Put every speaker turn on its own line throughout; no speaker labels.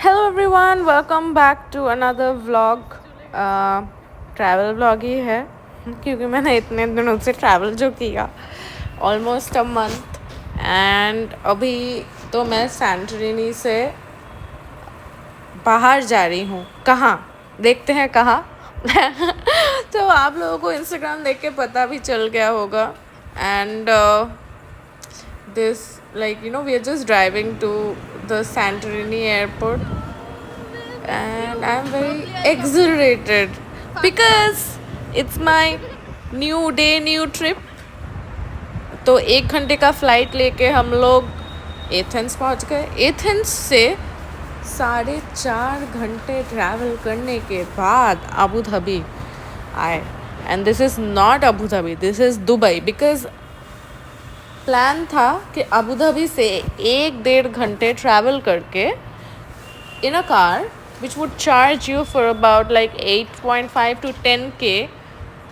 Hello everyone, welcome back to another vlog. Travel vlog ही है क्योंकि मैंने इतने दिनों से ट्रैवल जो किया ऑलमोस्ट अ मंथ। एंड अभी तो मैं सैंटोरिनी से बाहर जा रही हूँ। कहाँ देखते हैं कहाँ। तो आप लोगों को इंस्टाग्राम देख के पता भी चल गया होगा। And this, we are just driving to the Santorini airport, and I'm very exhilarated because it's my new day, new trip. तो 1 घंटे का फ़्लाइट लेके हम लोग एथेंस पहुंच गए। एथेंस से 4.5 घंटे ट्रैवल करने के बाद अबू धाबी आए। And this is not Abu Dhabi, this is Dubai. Because plan था कि अबू धाबी से 1-1.5 घंटे ट्रैवल करके in a car which would charge you for about like 8.5 to 10k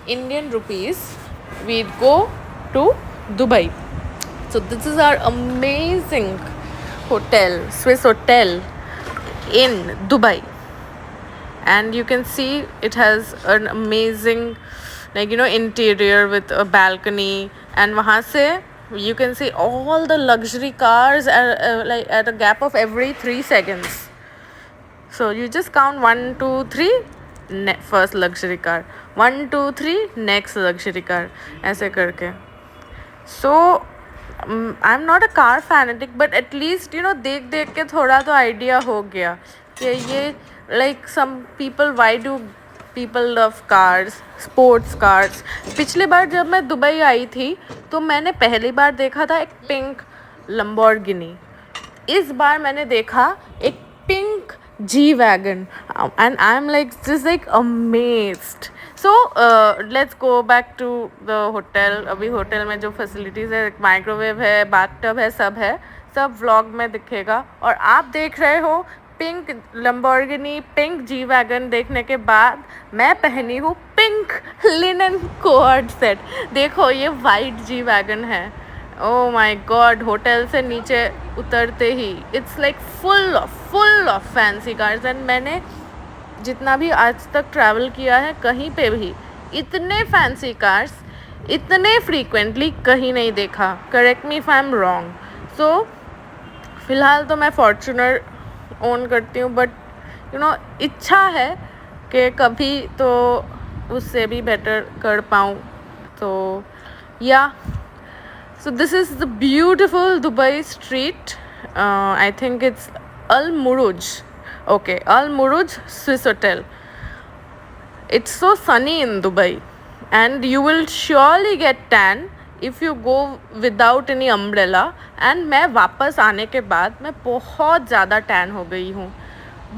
Indian rupees, we'd go to Dubai. So this is our amazing hotel, Swiss hotel in Dubai, and you can see it has an amazing interior with a balcony, and wahan se you can see all the luxury cars like at a gap of every 3 seconds. So you just count 1, 2, 3, first luxury car, 1, 2, 3, next luxury car, ऐसे करके. So I'm not a car fanatic, but at least देख देख के थोड़ा तो idea हो गया कि ये like some people, why do people love cars, sports cars. पिछली बार जब मैं दुबई आई थी तो मैंने पहली बार देखा था एक पिंक लंबोर्गिनी. इस बार मैंने देखा एक pink G-Wagon, and I'm just amazed. So let's go back to the hotel. अभी होटल में जो फैसिलिटीज़ है, माइक्रोवेव है, बाथटब है, सब व्लॉग में दिखेगा. और आप देख रहे हो पिंक लंबोर्गिनी, पिंक G-Wagon देखने के बाद मैं पहनी हूँ पिंक लिनन कोड सेट. देखो ये वाइट G-Wagon है. ओ माई गॉड, होटल से नीचे उतरते ही it's like full of fancy cars. And मैंने जितना भी आज तक ट्रैवल किया है कहीं पे भी इतने फैंसी कार्स इतने फ्रीक्वेंटली कहीं नहीं देखा. Correct me if I am wrong. So फ़िलहाल तो मैं फॉर्च्यूनर ओन करती हूँ, बट इच्छा है कि कभी तो उससे भी बेटर कर पाऊँ. तो या So this is the beautiful Dubai street. I think it's Al Muruj. Okay, Al Muruj Swiss Hotel. It's so sunny in Dubai, and you will surely get tan if you go without any umbrella. And मैं वापस आने के बाद मैं बहुत ज़्यादा tan हो गई हूँ.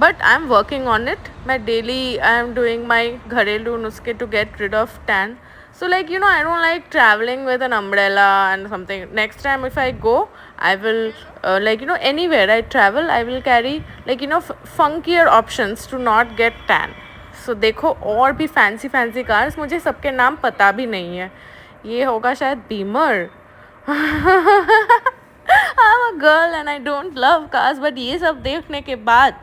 But I'm working on it. मैं daily I am doing my घरेलू नुस्खे to get rid of tan. So I don't like traveling with an umbrella and something. Next time if I go, I will anywhere I travel, I will carry funkier options to not get tan. So देखो और भी fancy cars, मुझे सबके नाम पता भी नहीं है. ये होगा शायद Beamer. I'm a girl and I don't love cars, but ये सब देखने के बाद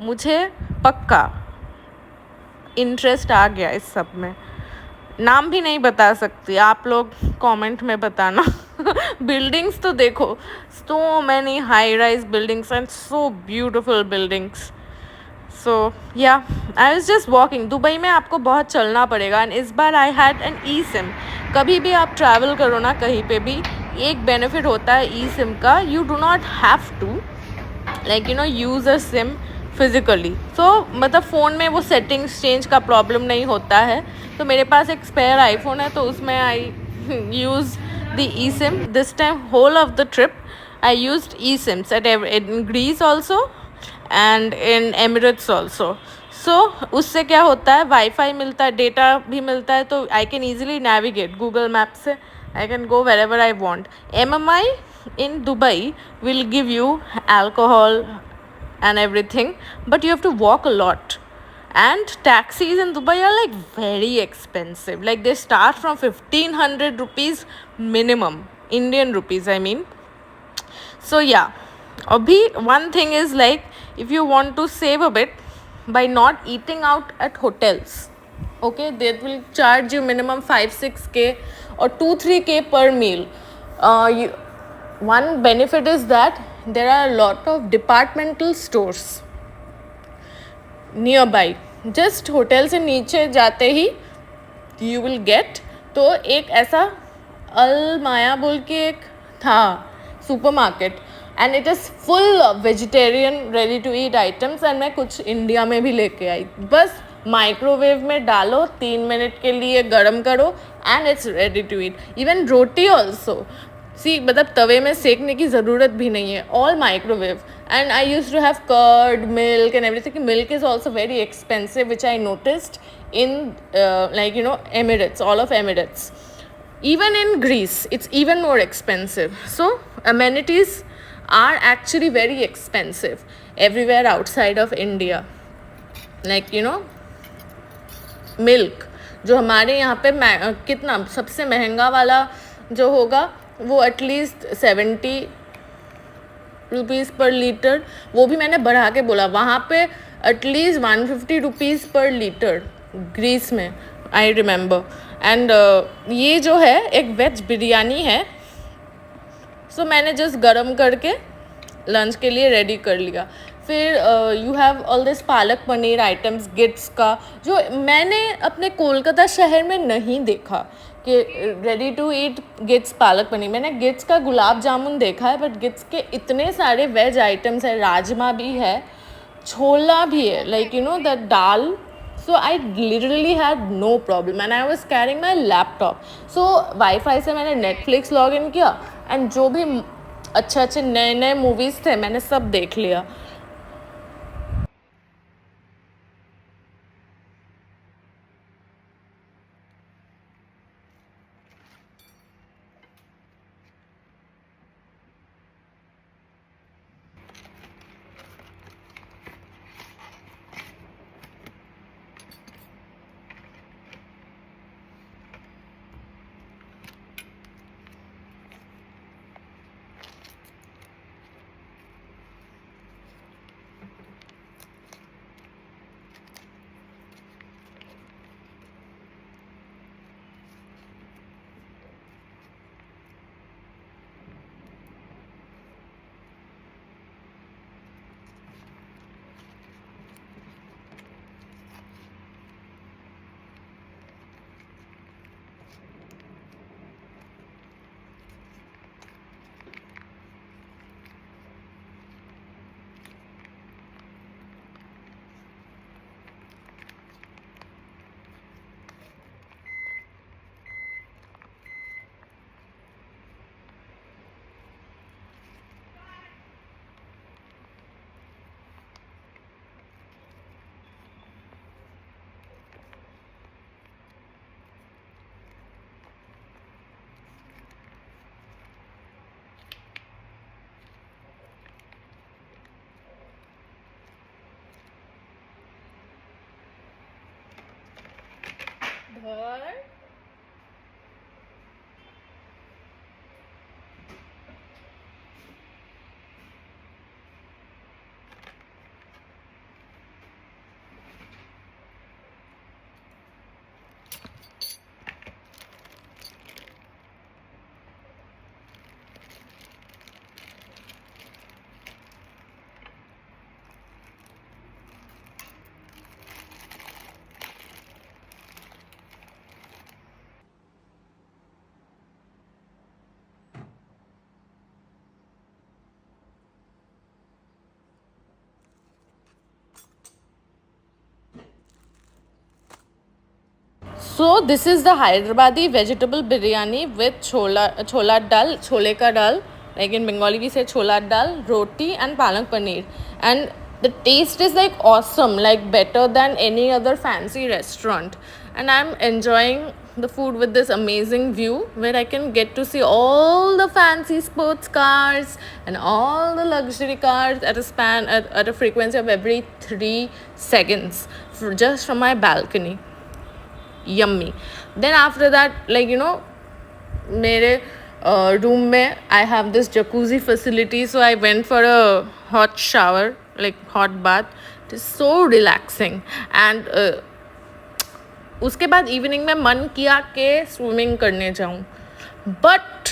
मुझे पक्का इंटरेस्ट आ गया इस सब में. नाम भी नहीं बता सकती, आप लोग कमेंट में बताना. बिल्डिंग्स तो देखो, so many high rise buildings and so beautiful buildings. So yeah, I was just walking. Dubai में आपको बहुत चलना पड़ेगा. एंड इस बार I had an e SIM. कभी भी आप ट्रैवल करो ना कहीं पे भी, एक बेनिफिट होता है ई सिम का. You do not have to use a SIM physically. So मतलब फ़ोन में वो सेटिंग्स चेंज का प्रॉब्लम नहीं होता है. तो मेरे पास एक स्पेयर आईफोन है, तो उसमें I use the e SIM. This time whole of the trip I used e SIMs in Greece also and in Emirates also. So उससे क्या होता है, वाईफाई मिलता है, डेटा भी मिलता है, तो I can easily navigate Google map से. I can go wherever I want. MMI in Dubai will give you alcohol and everything, but you have to walk a lot. And taxis in Dubai are very expensive. They start from 1500 rupees minimum, Indian rupees I mean. So yeah, Abhi, one thing is like, if you want to save a bit by not eating out at hotels, okay, they will charge you minimum 5-6K or 2-3K per meal. One benefit is that there are a lot of departmental stores nearby. Just hotel से नीचे जाते ही you will get, तो एक ऐसा अल माया बोल के एक था super market, and it is full vegetarian ready to eat items, and मैं कुछ इंडिया में भी लेके आई. बस माइक्रोवेव में डालो, 3 मिनट के लिए गर्म करो, and it's ready to eat. Even roti also, see मतलब तवे में सेकने की ज़रूरत भी नहीं है, all microwave. And I use to have curd, milk and everything. Milk is also very expensive, which I noticed in like Emirates, all of Emirates. Even in Greece it's even more expensive. So amenities are actually very expensive everywhere outside of India. Like milk जो हमारे यहाँ पे कितना सबसे महंगा वाला जो होगा वो एटलीस्ट 70 रुपीज़ पर लीटर, वो भी मैंने बढ़ा के बोला, वहाँ पे एटलीस्ट 150 रुपीज़ पर लीटर ग्रीस में, आई रिमेंबर. एंड ये जो है एक वेज बिरयानी है, सो मैंने जस्ट गरम करके लंच के लिए रेडी कर लिया. फिर you have all this palak paneer items Gits का, जो मैंने अपने कोलकाता शहर में नहीं देखा कि रेडी टू ईट गिट्स पालक पनीर. मैंने गिट्स का गुलाब जामुन देखा है, बट गिट्स के इतने सारे वेज आइटम्स है, राजमा भी है, छोला भी है, like the dal. So I literally had no problem and I was carrying my laptop. So wifi से मैंने नेटफ्लिक्स लॉग इन किया, एंड जो भी अच्छे अच्छे नए नए मूवीज़ थे मैंने सब देख लिया. घर So this is the Hyderabadi vegetable biryani with chola dal, chole ka dal, like in Bengali we say chola dal, roti and palak paneer. And the taste is like awesome, like better than any other fancy restaurant. And I'm enjoying the food with this amazing view where I can get to see all the fancy sports cars and all the luxury cars at a frequency of every 3 seconds just from my balcony. Yummy. Then after that, like मेरे room में I have this jacuzzi facility, so I went for a hot shower, like hot bath. It is so relaxing. And उसके बाद evening में मन किया कि swimming करने जाऊँ, बट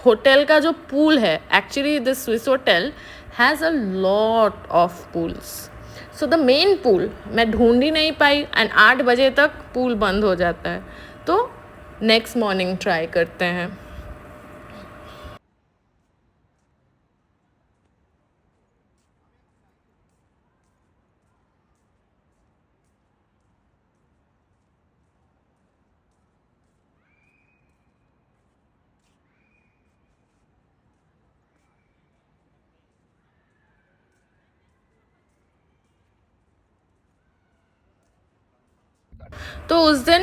होटल का जो पूल है, actually this Swiss hotel has a lot of pools. So the main pool मैं ढूंढ ही नहीं पाई, एंड 8 बजे तक पूल बंद हो जाता है. तो नेक्स्ट मॉर्निंग ट्राई करते हैं. तो उस दिन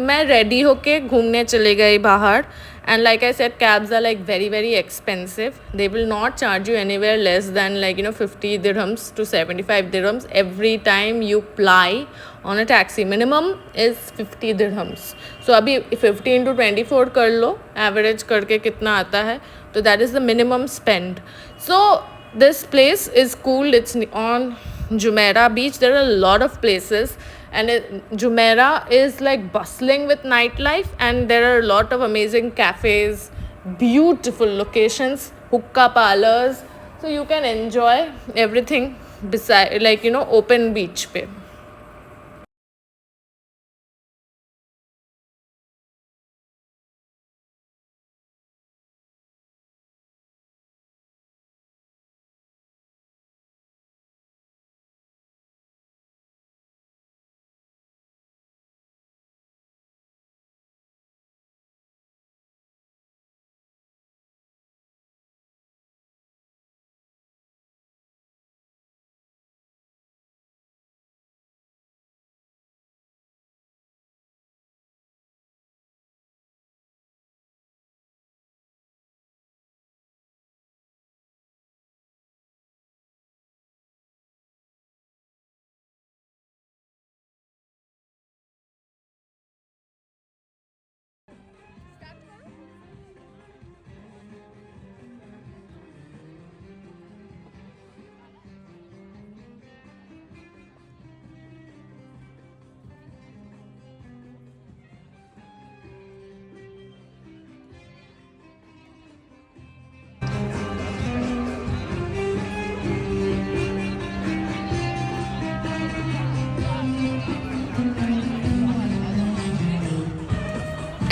मैं रेडी होके घूमने चले गई बाहर. And like I said, cabs are like very very expensive. They will not charge you anywhere less than like 50 dirhams to 75 dirhams every time you fly on a taxi. Minimum is 50 dirhams. So अभी 50 into 24 कर लो, average करके कितना आता है. तो that is the minimum spend. So this place is cool. It's on Jumeirah beach. There are a lot of places, and Jumeirah is like bustling with nightlife, and there are a lot of amazing cafes, beautiful locations, hookah parlors, so you can enjoy everything beside, like open beach पे.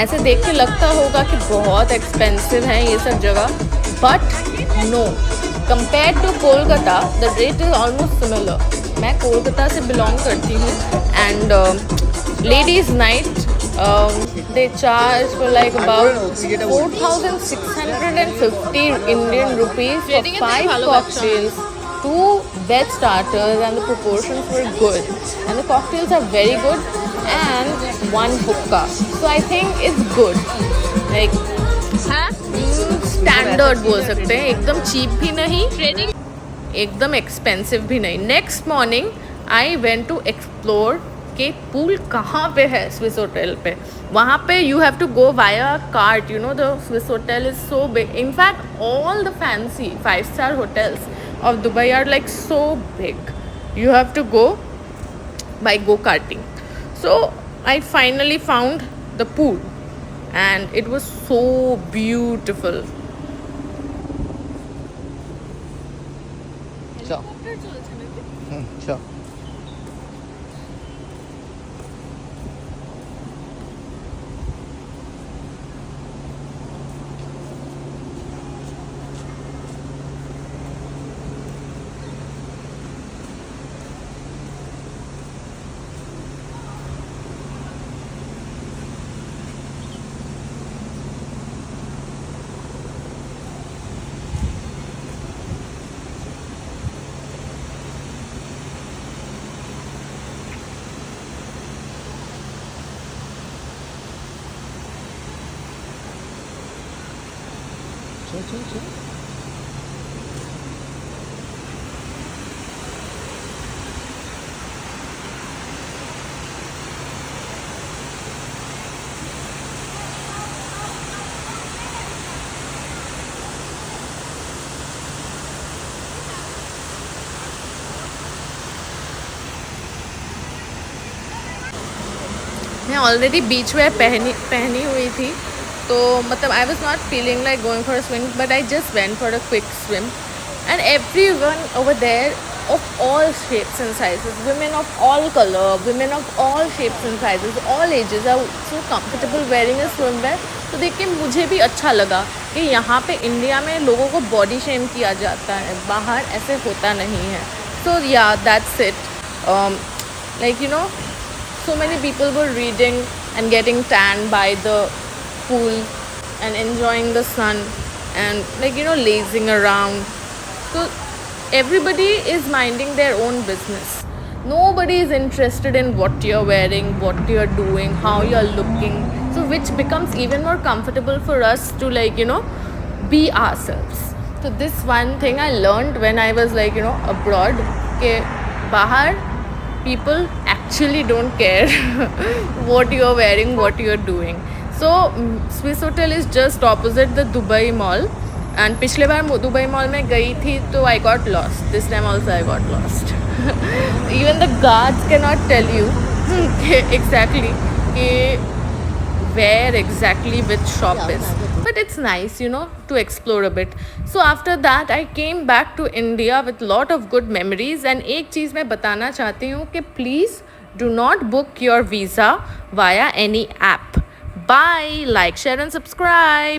ऐसे देख के लगता होगा कि बहुत expensive है ये सब जगह, but no, compare to Kolkata the rate is almost similar. मैं कोलकाता से बिलोंग करती हूँ, and ladies night they charge for like about 4,650 Indian rupees for 5 cocktails, 2 veg starters, and the proportions were good, and the cocktails are very good, and 1 hookah. So I think it's good, like standard बोल सकते हैं. एकदम cheap भी नहीं, एकदम expensive भी नहीं. Next morning I went to explore कि पूल कहाँ पे है स्विस होटल पे. वहाँ पे you have to go via cart. The Swiss hotel is so big. In fact all the fancy 5-star hotels of Dubai are like so big. You have to go by go-karting. So I finally found the pool, and it was so beautiful.
Sure. Sure.
मैं already beach where पहनी हुई थी, तो मतलब I was not feeling like going for a swim, but I just went for a quick swim. And everyone over there of all shapes and sizes, women of all color, women of all shapes and sizes, all ages are so comfortable wearing a swimwear. तो देख के मुझे भी अच्छा लगा कि यहाँ पे इंडिया में लोगों को बॉडी शेम किया जाता है, बाहर ऐसे होता नहीं है. So yeah, that's it. Like you know, so many people were reading and getting tanned by the pool and enjoying the sun and like you know lazing around. So everybody is minding their own business. Nobody is interested in what you're wearing, what you're doing, how you're looking. So which becomes even more comfortable for us to like, you know, be ourselves. So this one thing I learned when I was like, you know, abroad. कि बाहर people actually don't care what you're wearing, what you're doing. So Swiss Hotel is just opposite the Dubai Mall. And पिछले बार Dubai mall में गई थी तो I got lost. This time also I got lost. Even the guards can not tell you exactly कि where exactly which shop is, but it's nice, you know, to explore a bit. So after that I came back to India with lot of good memories. And एक चीज़ मैं बताना चाहती हूँ कि please do not book your visa via any app. Bye. Like, share and subscribe.